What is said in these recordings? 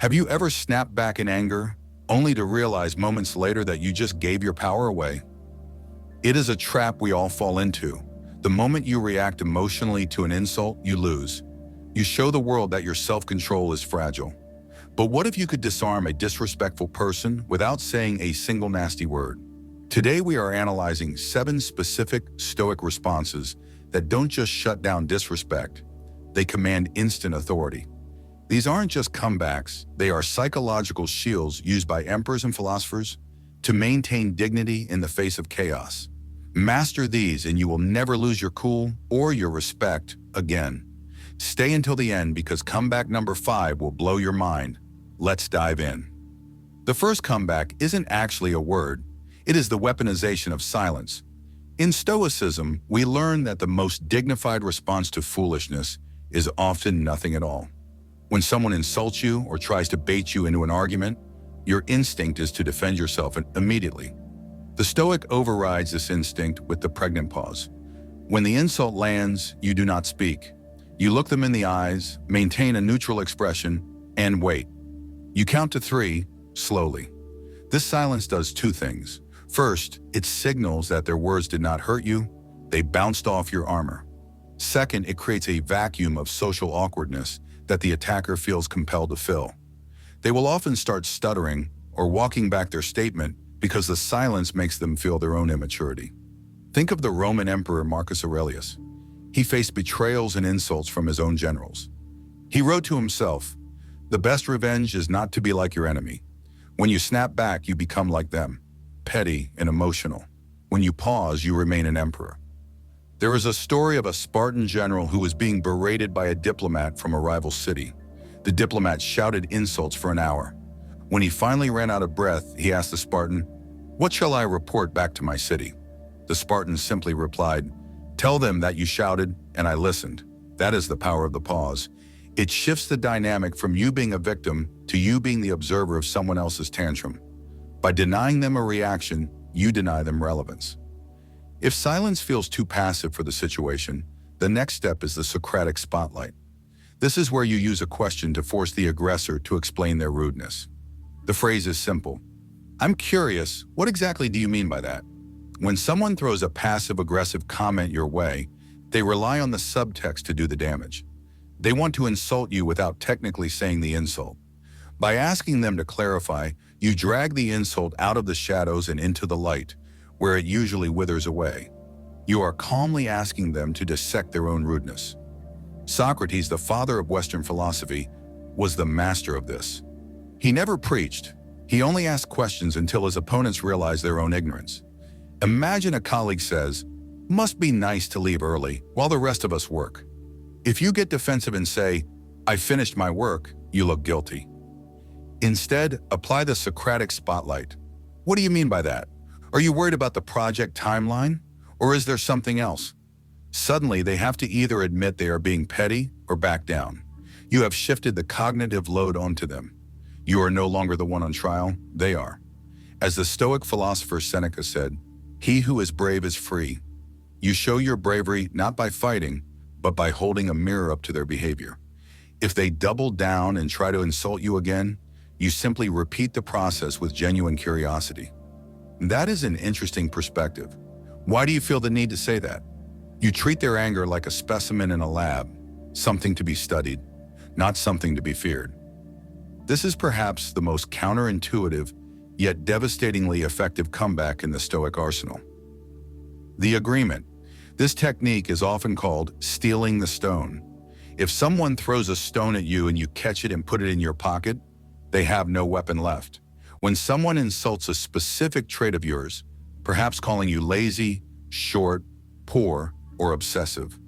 Have you ever snapped back in anger, only to realize moments later that you just gave your power away? It is a trap we all fall into. The moment you react emotionally to an insult, you lose. You show the world that your self-control is fragile. But what if you could disarm a disrespectful person without saying a single nasty word? Today we are analyzing 7 specific Stoic responses that don't just shut down disrespect, they command instant authority. These aren't just comebacks, they are psychological shields used by emperors and philosophers to maintain dignity in the face of chaos. Master these and you will never lose your cool or your respect again. Stay until the end because comeback number 5 will blow your mind. Let's dive in. The first comeback isn't actually a word, it is the weaponization of silence. In Stoicism, we learn that the most dignified response to foolishness is often nothing at all. When someone insults you or tries to bait you into an argument, your instinct is to defend yourself immediately. The Stoic overrides this instinct with the pregnant pause. When the insult lands, you do not speak. You look them in the eyes, maintain a neutral expression, and wait. You count to 3, slowly. This silence does 2 things. First, it signals that their words did not hurt you, they bounced off your armor. Second, it creates a vacuum of social awkwardness that the attacker feels compelled to fill. They will often start stuttering or walking back their statement because the silence makes them feel their own immaturity. Think of the Roman Emperor Marcus Aurelius. He faced betrayals and insults from his own generals. He wrote to himself, "The best revenge is not to be like your enemy. When you snap back, you become like them, petty and emotional. When you pause, you remain an emperor." There is a story of a Spartan general who was being berated by a diplomat from a rival city. The diplomat shouted insults for an hour. When he finally ran out of breath, he asked the Spartan, "What shall I report back to my city?" The Spartan simply replied, "Tell them that you shouted and I listened." That is the power of the pause. It shifts the dynamic from you being a victim to you being the observer of someone else's tantrum. By denying them a reaction, you deny them relevance. If silence feels too passive for the situation, the next step is the Socratic spotlight. This is where you use a question to force the aggressor to explain their rudeness. The phrase is simple. "I'm curious, what exactly do you mean by that?" When someone throws a passive-aggressive comment your way, they rely on the subtext to do the damage. They want to insult you without technically saying the insult. By asking them to clarify, you drag the insult out of the shadows and into the light, where it usually withers away. You are calmly asking them to dissect their own rudeness. Socrates, the father of Western philosophy, was the master of this. He never preached. He only asked questions until his opponents realized their own ignorance. Imagine a colleague says, "Must be nice to leave early while the rest of us work." If you get defensive and say, "I finished my work," you look guilty. Instead, apply the Socratic spotlight. What do you mean by that? Are you worried about the project timeline? Or is there something else? Suddenly, they have to either admit they are being petty or back down. You have shifted the cognitive load onto them. You are no longer the one on trial, they are. As the Stoic philosopher Seneca said, "He who is brave is free." You show your bravery not by fighting, but by holding a mirror up to their behavior. If they double down and try to insult you again, you simply repeat the process with genuine curiosity. That is an interesting perspective. Why do you feel the need to say that? You treat their anger like a specimen in a lab, something to be studied, not something to be feared. This is perhaps the most counterintuitive, yet devastatingly effective comeback in the Stoic arsenal. The agreement. This technique is often called stealing the stone. If someone throws a stone at you and you catch it and put it in your pocket, they have no weapon left. When someone insults a specific trait of yours, perhaps calling you lazy, short, poor, or obsessive,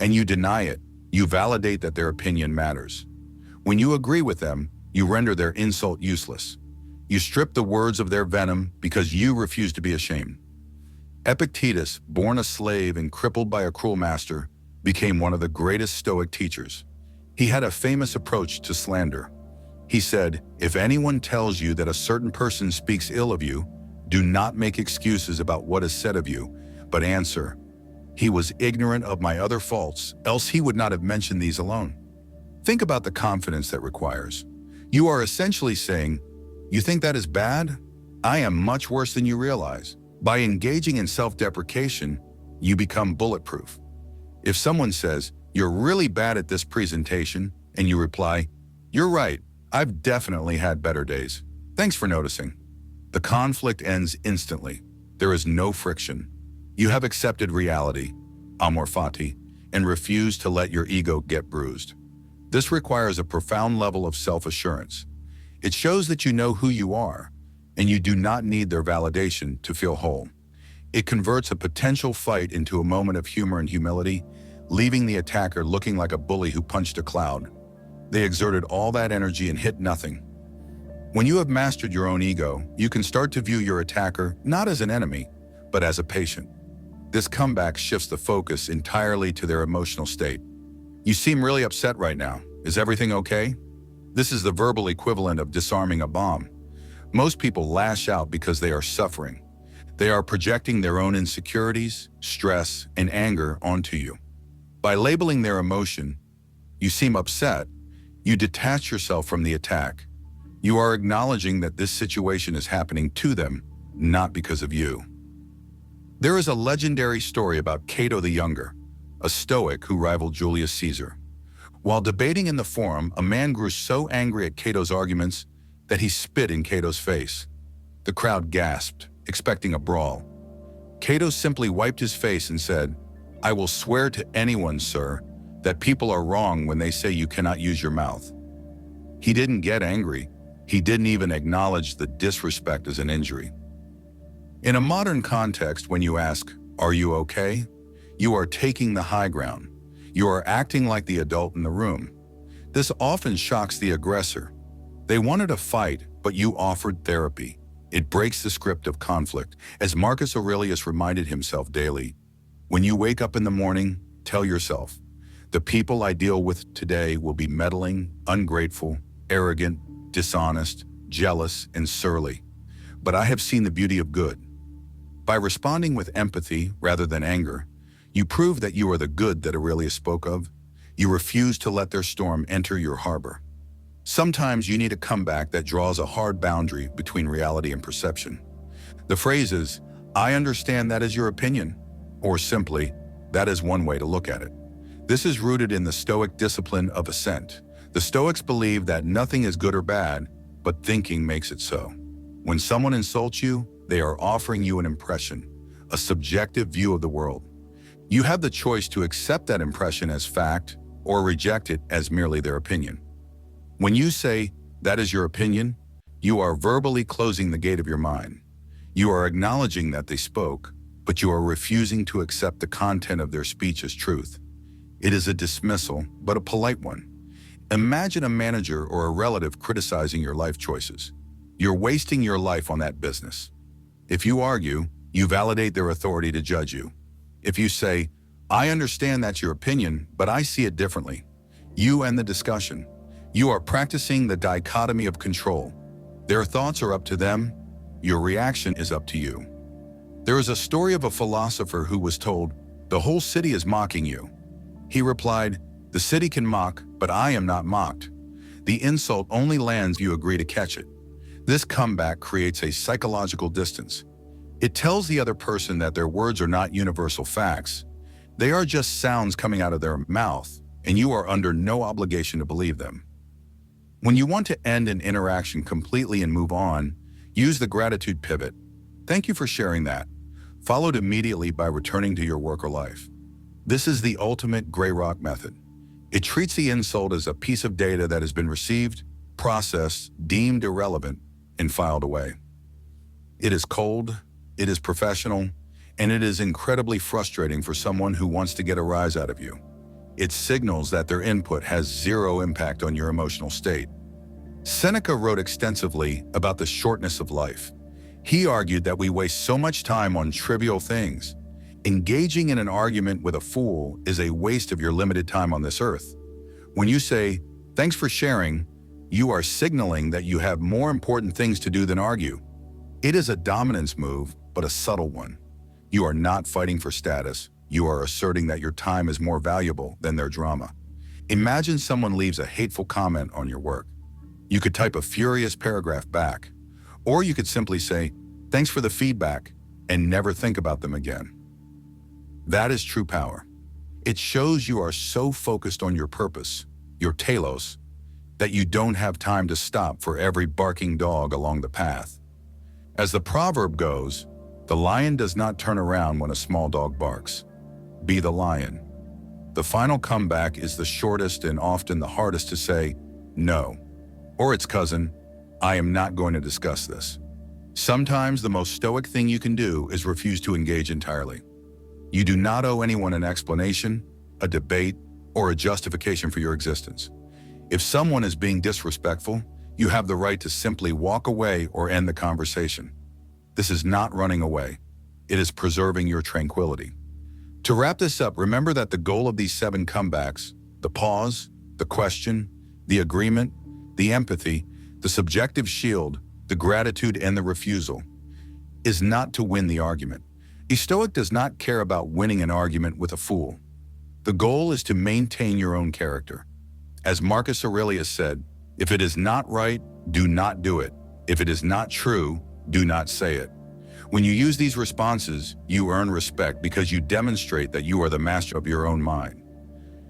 and you deny it, you validate that their opinion matters. When you agree with them, you render their insult useless. You strip the words of their venom because you refuse to be ashamed. Epictetus, born a slave and crippled by a cruel master, became one of the greatest Stoic teachers. He had a famous approach to slander. He said, "If anyone tells you that a certain person speaks ill of you, do not make excuses about what is said of you, but answer, 'He was ignorant of my other faults, else he would not have mentioned these alone.'" Think about the confidence that requires. You are essentially saying, "You think that is bad? I am much worse than you realize." By engaging in self-deprecation, you become bulletproof. If someone says, "You're really bad at this presentation," and you reply, "You're right, I've definitely had better days. Thanks for noticing," the conflict ends instantly. There is no friction. You have accepted reality, amor fati, and refused to let your ego get bruised. This requires a profound level of self-assurance. It shows that you know who you are, and you do not need their validation to feel whole. It converts a potential fight into a moment of humor and humility, leaving the attacker looking like a bully who punched a cloud. They exerted all that energy and hit nothing. When you have mastered your own ego, you can start to view your attacker not as an enemy, but as a patient. This comeback shifts the focus entirely to their emotional state. "You seem really upset right now. Is everything okay?" This is the verbal equivalent of disarming a bomb. Most people lash out because they are suffering. They are projecting their own insecurities, stress, and anger onto you. By labeling their emotion, "You seem upset," you detach yourself from the attack. You are acknowledging that this situation is happening to them, not because of you. There is a legendary story about Cato the Younger, a Stoic who rivaled Julius Caesar. While debating in the forum, a man grew so angry at Cato's arguments that he spit in Cato's face. The crowd gasped, expecting a brawl. Cato simply wiped his face and said, "I will swear to anyone, sir, that people are wrong when they say you cannot use your mouth." He didn't get angry. He didn't even acknowledge the disrespect as an injury. In a modern context, when you ask, "Are you okay?" you are taking the high ground. You are acting like the adult in the room. This often shocks the aggressor. They wanted a fight, but you offered therapy. It breaks the script of conflict. As Marcus Aurelius reminded himself daily, when you wake up in the morning, tell yourself, "The people I deal with today will be meddling, ungrateful, arrogant, dishonest, jealous, and surly. But I have seen the beauty of good." By responding with empathy rather than anger, you prove that you are the good that Aurelius spoke of. You refuse to let their storm enter your harbor. Sometimes you need a comeback that draws a hard boundary between reality and perception. The phrase is, "I understand that is your opinion," or simply, "That is one way to look at it." This is rooted in the Stoic discipline of assent. The Stoics believe that nothing is good or bad, but thinking makes it so. When someone insults you, they are offering you an impression, a subjective view of the world. You have the choice to accept that impression as fact or reject it as merely their opinion. When you say, "That is your opinion," you are verbally closing the gate of your mind. You are acknowledging that they spoke, but you are refusing to accept the content of their speech as truth. It is a dismissal, but a polite one. Imagine a manager or a relative criticizing your life choices. You're wasting your life on that business. If you argue, you validate their authority to judge you. If you say, "I understand that's your opinion, but I see it differently," you end the discussion. You are practicing the dichotomy of control. Their thoughts are up to them. Your reaction is up to you. There is a story of a philosopher who was told, "The whole city is mocking you." He replied, "The city can mock, but I am not mocked." The insult only lands if you agree to catch it. This comeback creates a psychological distance. It tells the other person that their words are not universal facts. They are just sounds coming out of their mouth, and you are under no obligation to believe them. When you want to end an interaction completely and move on, use the gratitude pivot. "Thank you for sharing that," followed immediately by returning to your work or life. This is the ultimate gray rock method. It treats the insult as a piece of data that has been received, processed, deemed irrelevant, and filed away. It is cold, it is professional, and it is incredibly frustrating for someone who wants to get a rise out of you. It signals that their input has zero impact on your emotional state. Seneca wrote extensively about the shortness of life. He argued that we waste so much time on trivial things. Engaging in an argument with a fool is a waste of your limited time on this earth. When you say, "Thanks for sharing," you are signaling that you have more important things to do than argue. It is a dominance move, but a subtle one. You are not fighting for status. You are asserting that your time is more valuable than their drama. Imagine someone leaves a hateful comment on your work. You could type a furious paragraph back, or you could simply say, "Thanks for the feedback," and never think about them again. That is true power. It shows you are so focused on your purpose, your telos, that you don't have time to stop for every barking dog along the path. As the proverb goes, the lion does not turn around when a small dog barks. Be the lion. The final comeback is the shortest and often the hardest to say, no. Or its cousin, I am not going to discuss this. Sometimes the most stoic thing you can do is refuse to engage entirely. You do not owe anyone an explanation, a debate, or a justification for your existence. If someone is being disrespectful, you have the right to simply walk away or end the conversation. This is not running away. It is preserving your tranquility. To wrap this up, remember that the goal of these 7 comebacks, the pause, the question, the agreement, the empathy, the subjective shield, the gratitude, and the refusal, is not to win the argument. A Stoic does not care about winning an argument with a fool. The goal is to maintain your own character. As Marcus Aurelius said, if it is not right, do not do it. If it is not true, do not say it. When you use these responses, you earn respect because you demonstrate that you are the master of your own mind.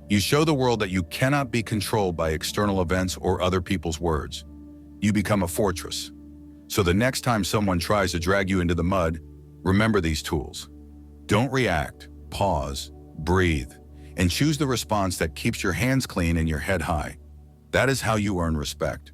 You show the world that you cannot be controlled by external events or other people's words. You become a fortress. So the next time someone tries to drag you into the mud, remember these tools. Don't react, pause, breathe, and choose the response that keeps your hands clean and your head high. That is how you earn respect.